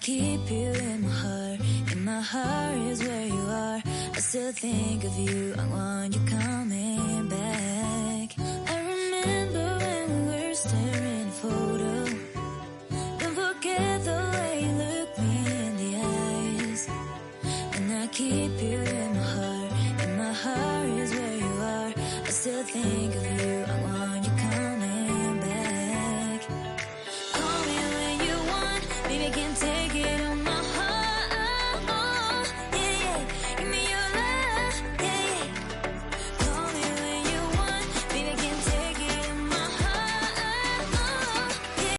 keep you in my heart. In my heart is where you are. I still think of you. I want you coming back. I remember when we were staring at a photo. Don't forget the way you look me in the eyes. And I keep you in my heart. In my heart is where you are. I still think of you. I want you coming back. Call me when you want. Baby, I can take